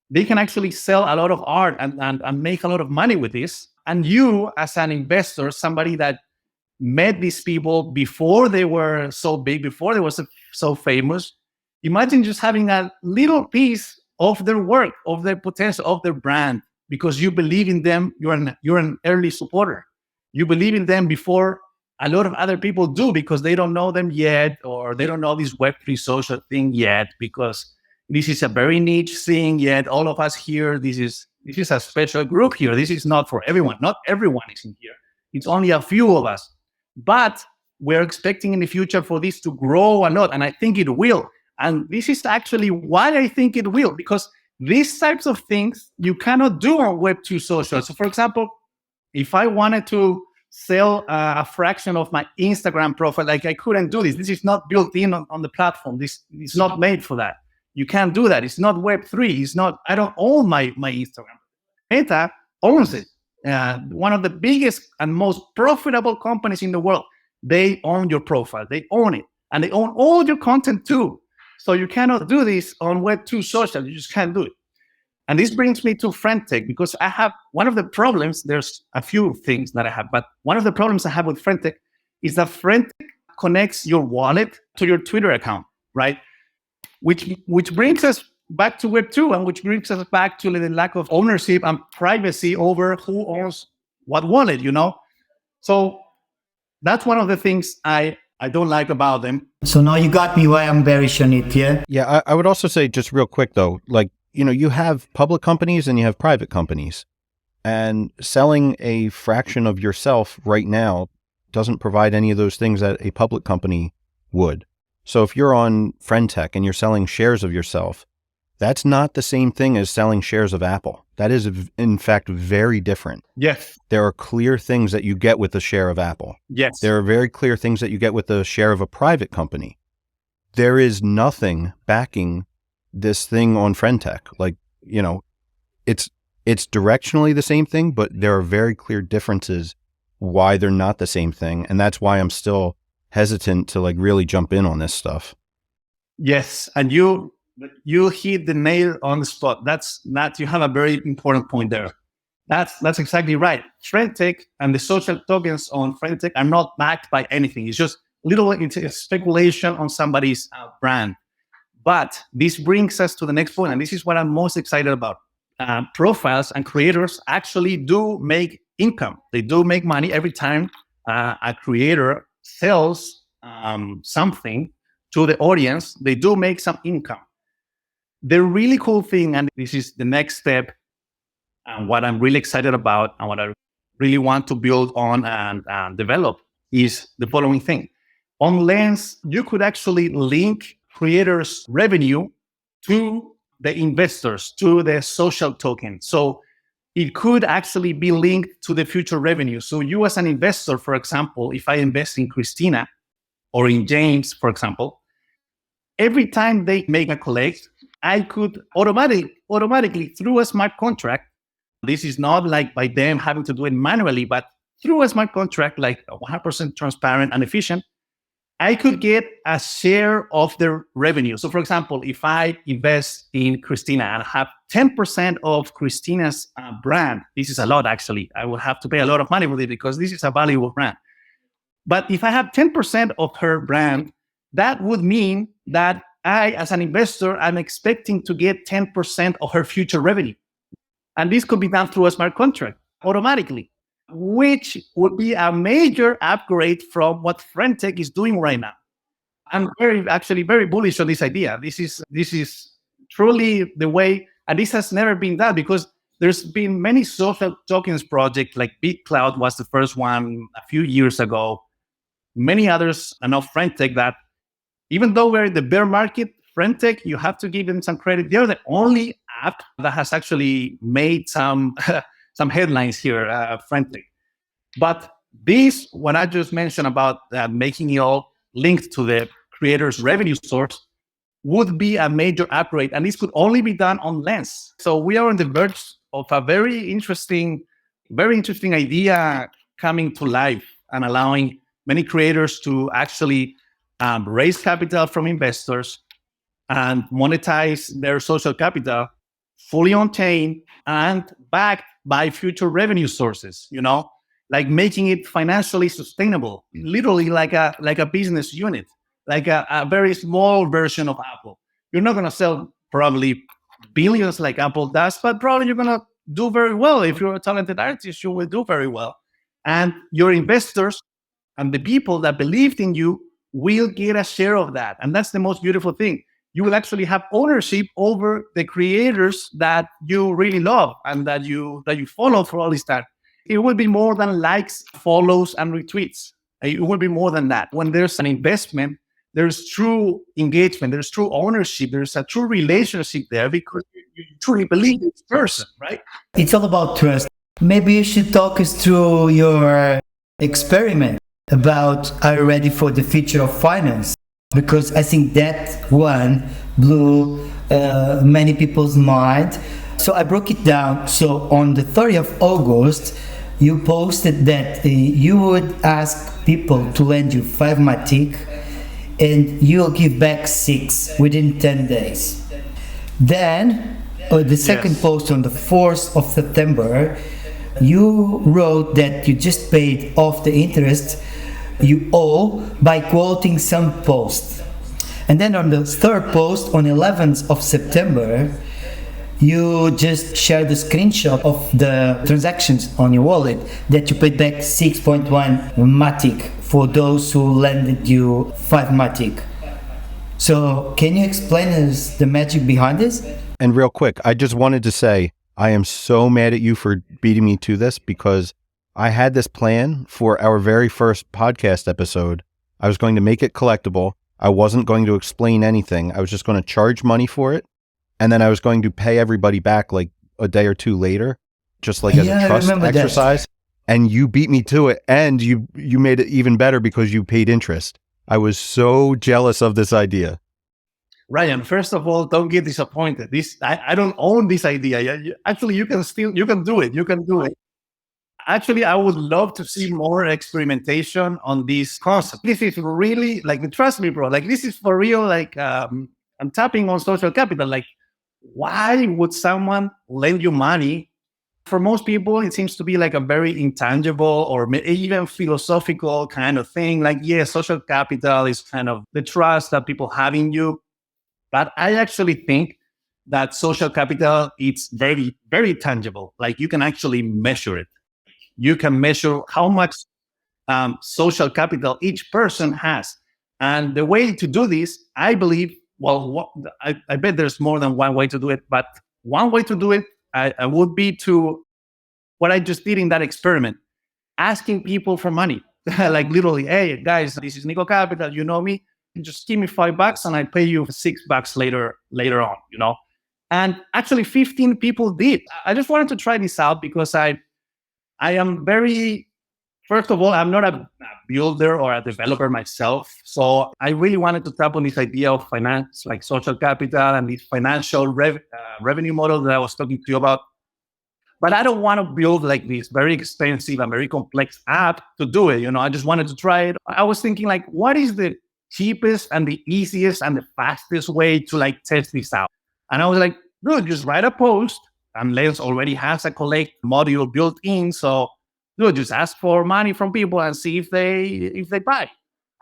They can actually sell a lot of art and make a lot of money with this. And you, as an investor, somebody that met these people before they were so big, before they were so famous, imagine just having a little piece of their work, of their potential, of their brand, because you believe in them. You're an early supporter. You believe in them before a lot of other people do, because they don't know them yet, or they don't know this Web3 social thing yet, because this is a very niche thing yet. All of us here, this is a special group here. This is not for everyone. Not everyone is in here. It's only a few of us. But we're expecting in the future for this to grow a lot, and I think it will. And this is actually why I think it will, because these types of things you cannot do on Web2 social. So for example, if I wanted to sell a fraction of my Instagram profile, like I couldn't do this. This is not built in on the platform. This is not made for that. You can't do that. It's not Web3. It's not, I don't own my Instagram. Meta owns it. One of the biggest and most profitable companies in the world. They own your profile. They own it. And they own all your content too. So you cannot do this on Web2 social. You just can't do it. And this brings me to FriendTech, because I have one of the problems. There's a few things that I have, but one of the problems I have with FriendTech is that FriendTech connects your wallet to your Twitter account, right? Which brings us back to Web2, and which brings us back to the lack of ownership and privacy over who owns what wallet, So that's one of the things I don't like about them. So now you got me why I'm bearish on it, yeah? Yeah, I would also say, just real quick though, like, you have public companies and you have private companies, and selling a fraction of yourself right now doesn't provide any of those things that a public company would. So if you're on FriendTech and you're selling shares of yourself, that's not the same thing as selling shares of Apple. That is, in fact, very different. Yes. There are clear things that you get with a share of Apple. Yes. There are very clear things that you get with a share of a private company. There is nothing backing this thing on FriendTech. Like, it's directionally the same thing, but there are very clear differences why they're not the same thing. And that's why I'm still hesitant to like really jump in on this stuff. Yes. And you hit the nail on the spot. You have a very important point there. That's exactly right. FriendTech and the social tokens on FriendTech are not backed by anything. It's just it's a speculation on somebody's brand. But this brings us to the next point, and this is what I'm most excited about. Profiles and creators actually do make income. They do make money every time a creator sells something to the audience. They do make some income. The really cool thing, and this is the next step, and what I'm really excited about and what I really want to build on and develop, is the following thing. On Lens, you could actually link creators' revenue to the investors, to the social token. So it could actually be linked to the future revenue. So you as an investor, for example, if I invest in Christina or in James, for example, every time they make a collect, I could automatically through a smart contract, this is not like by them having to do it manually, but through a smart contract, like 100% transparent and efficient, I could get a share of their revenue. So for example, if I invest in Christina and have 10% of Christina's brand, this is a lot actually. I will have to pay a lot of money for it because this is a valuable brand. But if I have 10% of her brand, that would mean that I, as an investor, I'm expecting to get 10% of her future revenue. And this could be done through a smart contract automatically, which would be a major upgrade from what FriendTech is doing right now. I'm actually very bullish on this idea. This is truly the way, and this has never been done because there's been many social tokens projects, like Big Cloud was the first one a few years ago. Many others, and now FriendTech, that even though we're in the bear market, FriendTech, you have to give them some credit. They're the only app that has actually made some some headlines here, FriendTech. But this, what I just mentioned about making it all linked to the creator's revenue source, would be a major upgrade. And this could only be done on Lens. So we are on the verge of a very interesting idea coming to life and allowing many creators to actually raise capital from investors and monetize their social capital fully on chain and backed by future revenue sources, like making it financially sustainable, literally like a business unit, like a very small version of Apple. You're not going to sell probably billions like Apple does, but probably you're going to do very well. If you're a talented artist, you will do very well. And your investors and the people that believed in you will get a share of that. And that's the most beautiful thing. You will actually have ownership over the creators that you really love and that you follow for all this time. It will be more than likes, follows, and retweets. It will be more than that. When there's an investment, there's true engagement, there's true ownership, there's a true relationship there because you truly believe in this person, right? It's all about trust. Maybe you should talk us through your experiment about are you ready for the future of finance? Because I think that one blew many people's mind. So I broke it down. So on the 30th of August, you posted that you would ask people to lend you 5 Matic and you'll give back 6 within 10 days. Then, the second post on the 4th of September, you wrote that you just paid off the interest you owe by quoting some post. And then on the third post on 11th of September, you just shared a screenshot of the transactions on your wallet that you paid back 6.1 Matic for those who lended you 5 Matic. So can you explain us the magic behind this? And real quick, I just wanted to say, I am so mad at you for beating me to this because I had this plan for our very first podcast episode. I was going to make it collectible. I wasn't going to explain anything. I was just going to charge money for it. And then I was going to pay everybody back like a day or two later, just like as a trust exercise. And you beat me to it. And you made it even better because you paid interest. I was so jealous of this idea. Ryan, first of all, don't get disappointed. I don't own this idea. Actually, you can do it. You can do it. Actually, I would love to see more experimentation on this concept. This is really, like, trust me, bro, like this is for real. Like, I'm tapping on social capital. Like, why would someone lend you money? For most people, it seems to be like a very intangible or even philosophical kind of thing. Like, yeah, social capital is kind of the trust that people have in you. But I actually think that social capital, it's very, very tangible. Like, you can actually measure it. You can measure how much social capital each person has. And the way to do this, I believe, I bet there's more than one way to do it, but one way to do it I would be to what I just did in that experiment, asking people for money. Like literally, hey guys, this is Nico Capital, you know me, just give me $5 and I pay you $6 later on, And actually 15 people did. I just wanted to try this out because I am very, first of all, I'm not a builder or a developer myself. So I really wanted to tap on this idea of finance, like social capital and this financial revenue model that I was talking to you about. But I don't want to build like this very expensive and very complex app to do it. I just wanted to try it. I was thinking like, what is the cheapest and the easiest and the fastest way to like test this out? And I was like, dude, just write a post. And Lens already has a collect module built in. So dude, just ask for money from people and see if they buy.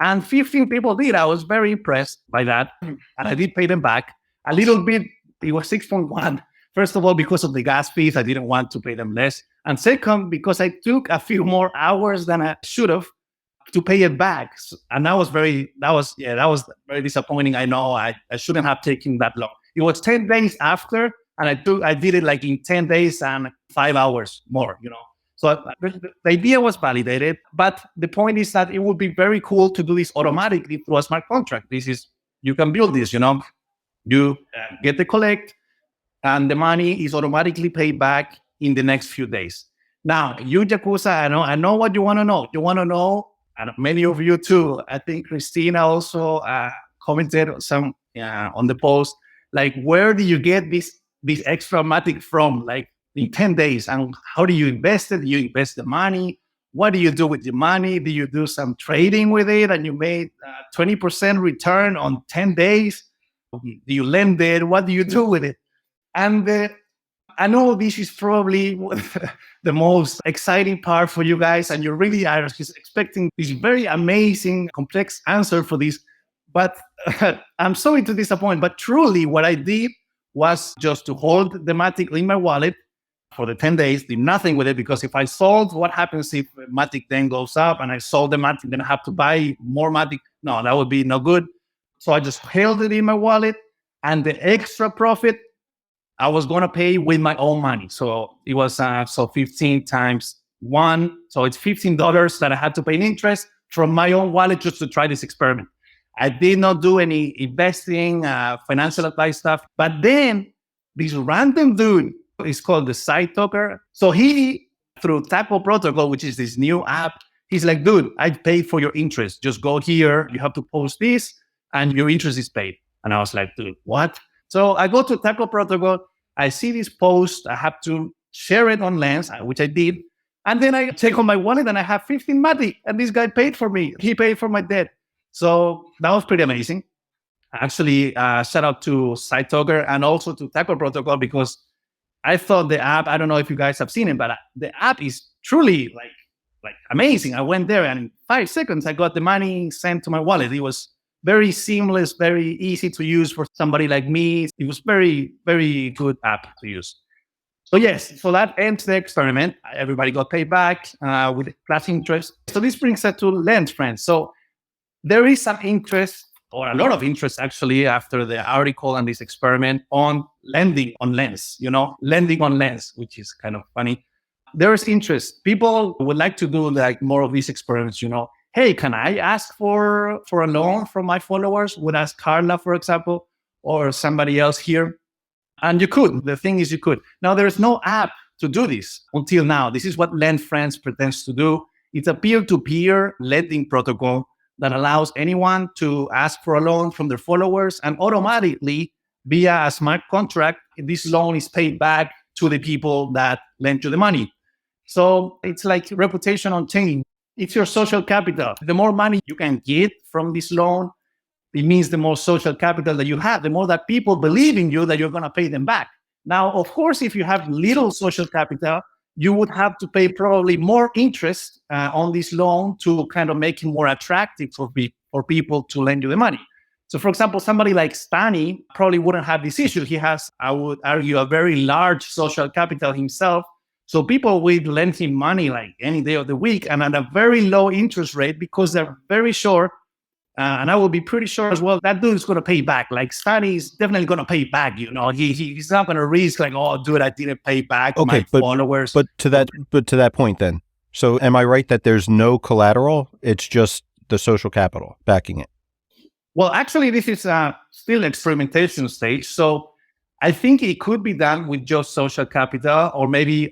And 15 people did. I was very impressed by that. And I did pay them back a little bit. It was 6.1. First of all, because of the gas fees, I didn't want to pay them less. And second, because I took a few more hours than I should have to pay it back. And that was very disappointing. I know I shouldn't have taken that long. It was 10 days after, and I did it like in 10 days and 5 hours more, So the idea was validated, but the point is that it would be very cool to do this automatically through a smart contract. You can build this, you get the collect, and the money is automatically paid back in the next few days. Now, you Yakuza, I know what you want to know. You want to know, and many of you too. I think Christina also commented some on the post, like, where do you get this extra matic from? Like, in 10 days, and how do you invest it? Do you invest the money? What do you do with the money? Do you do some trading with it and you made 20% return on 10 days? Do you lend it? What do you do with it? And I know this is probably the most exciting part for you guys, and you really are expecting this very amazing, complex answer for this. But I'm sorry to disappoint, but truly what I did was just to hold the matic in my wallet for the 10 days, did nothing with it, because if I sold, what happens if matic then goes up and I sold the matic, then I have to buy more matic? No, that would be no good. So I just held it in my wallet, and the extra profit I was going to pay with my own money. So it was 15 times 1. So it's $15 that I had to pay in interest from my own wallet just to try this experiment. I did not do any investing, financial advice stuff. But then this random dude is called the Side Talker. So he, through Taco Protocol, which is this new app, he's like, dude, I paid for your interest. Just go here. You have to post this and your interest is paid. And I was like, dude, what? So I go to Taco Protocol. I see this post. I have to share it on Lens, which I did. And then I check on my wallet and I have 15 matic. And this guy paid for me. He paid for my debt. So that was pretty amazing. Actually, shout out to Side Talker and also to Taco Protocol, because I thought the app, I don't know if you guys have seen it, but the app is truly like amazing. I went there and in 5 seconds, I got the money sent to my wallet. It was very seamless, very easy to use for somebody like me. It was very, very good app to use. So yes, so that ends the experiment. Everybody got paid back with plus interest. So this brings us to LendFrens. So there is some interest, or a lot of interest actually, after the article and this experiment on lending on Lens, lending on Lens, which is kind of funny. There is interest. People would like to do like more of these experiments, Hey, can I ask for a loan from my followers? Would ask Carla, for example, or somebody else here. And you could. The thing is, you could. Now, there's no app to do this until now. This is what LendFrens pretends to do. It's a peer-to-peer lending protocol that allows anyone to ask for a loan from their followers, and automatically, via a smart contract, this loan is paid back to the people that lent you the money. So it's like reputation on chain. It's your social capital. The more money you can get from this loan, it means the more social capital that you have, the more that people believe in you that you're going to pay them back. Now, of course, if you have little social capital, you would have to pay probably more interest on this loan to kind of make it more attractive for people to lend you the money. So, for example, somebody like Stani probably wouldn't have this issue. He has, I would argue, a very large social capital himself. So people would lend him money like any day of the week and at a very low interest rate, because they're very sure, and I will be pretty sure as well, that dude is going to pay back. Like Stani is definitely going to pay back. He's not going to risk like, oh, dude, I didn't pay back my followers. But to that point, then, so am I right that there's no collateral? It's just the social capital backing it. Well, actually, this is still experimentation stage. So I think it could be done with just social capital, or maybe,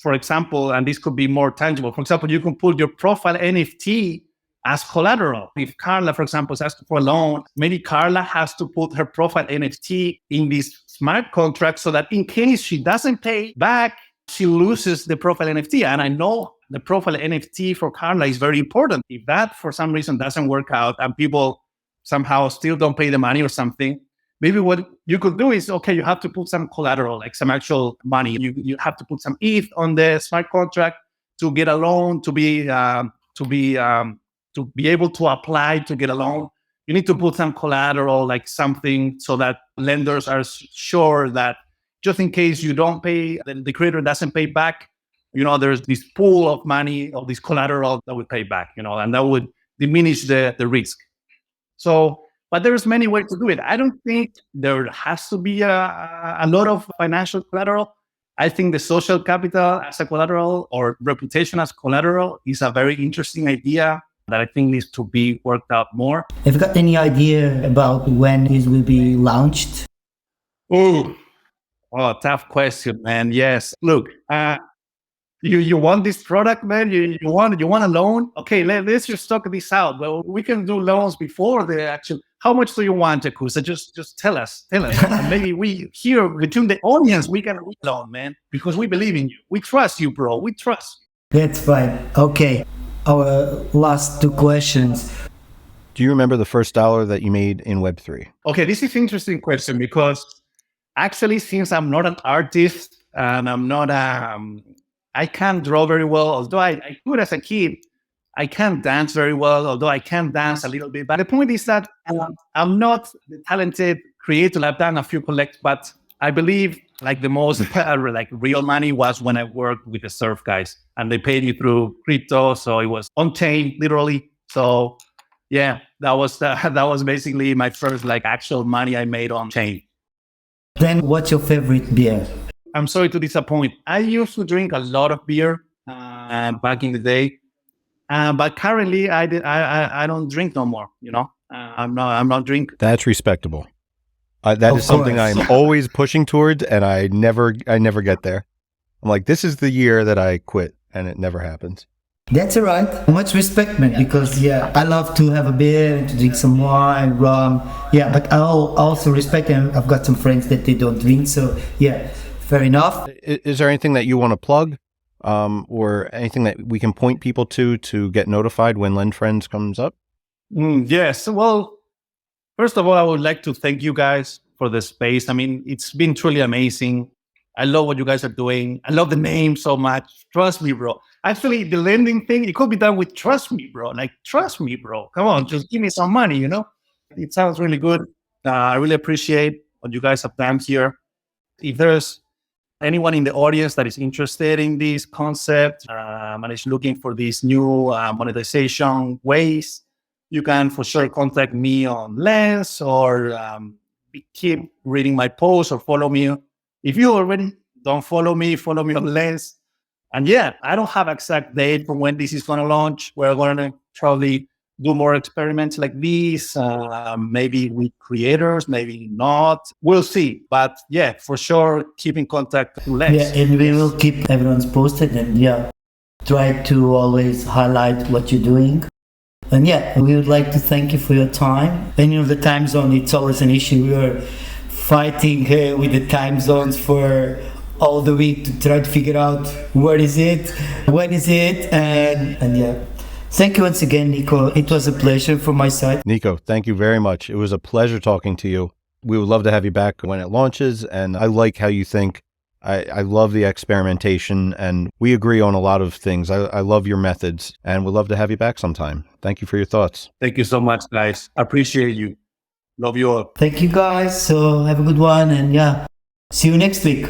for example, and this could be more tangible. For example, you can put your profile NFT as collateral. If Carla, for example, is asking for a loan, maybe Carla has to put her profile NFT in this smart contract so that in case she doesn't pay back, she loses the profile NFT. And I know the profile NFT for Carla is very important. If that for some reason doesn't work out and people somehow still don't pay the money or something, maybe what you could do is, okay, you have to put some collateral, like some actual money. You have to put some ETH on the smart contract to get a loan, to be able to apply to get a loan. You need to put some collateral, like something, so that lenders are sure that just in case you don't pay, then the creator doesn't pay back, there's this pool of money, of this collateral that would pay back, and that would diminish the risk. So, but there's many ways to do it. I don't think there has to be a lot of financial collateral. I think the social capital as a collateral or reputation as collateral is a very interesting idea that I think needs to be worked out more. Have you got any idea about when this will be launched? Oh, tough question, man. Yes. Look, you want this product, man? You want a loan? Okay, let's just talk this out. Well, we can do loans before the actual. How much do you want, Akusa? Just tell us. And maybe we here between the audience we can loan, man, because we believe in you. We trust you, bro. We trust. That's fine. Okay, our last two questions. Do you remember the first dollar that you made in Web3? Okay, this is an interesting question because actually, since I'm not an artist and I'm not I can't draw very well, although I could as a kid. I can't dance very well, although I can dance a little bit. But the point is that I'm not the talented creator. I've done a few collects, but I believe like the most like real money was when I worked with the surf guys, and they paid you through crypto, so it was on chain, literally. So yeah, that was basically my first like actual money I made on chain. Then, what's your favorite beer? I'm sorry to disappoint. I used to drink a lot of beer back in the day, but currently I don't drink no more. I'm not drinking. That's respectable. That is something I'm always pushing towards, and I never get there. I'm like, this is the year that I quit, and it never happens. That's all right. Much respect, man, because I love to have a beer and to drink some wine, rum. Yeah, but I also respect, and I've got some friends that they don't drink, so yeah. Fair enough. Is there anything that you want to plug or anything that we can point people to get notified when LendFrens comes up? Yes. Well, first of all, I would like to thank you guys for the space. I mean, it's been truly amazing. I love what you guys are doing. I love the name so much. Trust me, bro. Actually, the lending thing, it could be done with trust me, bro. Like, trust me, bro. Come on, just give me some money, It sounds really good. I really appreciate what you guys have done here. If there's anyone in the audience that is interested in this concept and is looking for these new monetization ways, you can for sure contact me on Lens or keep reading my posts or follow me. If you already don't follow me on Lens. And yeah, I don't have exact date for when this is going to launch. We're going to probably do more experiments like these, maybe with creators, maybe not. We'll see. But yeah, for sure, keep in contact with Lens. Yeah, and we will keep everyone's posted and try to always highlight what you're doing. And we would like to thank you for your time. And the time zone, it's always an issue. We are fighting with the time zones for all the week to try to figure out what is it, when is it, and Thank you once again, Nico. It was a pleasure from my side. Nico, thank you very much. It was a pleasure talking to you. We would love to have you back when it launches, and I like how you think. I love the experimentation, and we agree on a lot of things. I love your methods, and we'd love to have you back sometime. Thank you for your thoughts. Thank you so much, guys. Appreciate you. Love you all. Thank you, guys. So have a good one, and see you next week.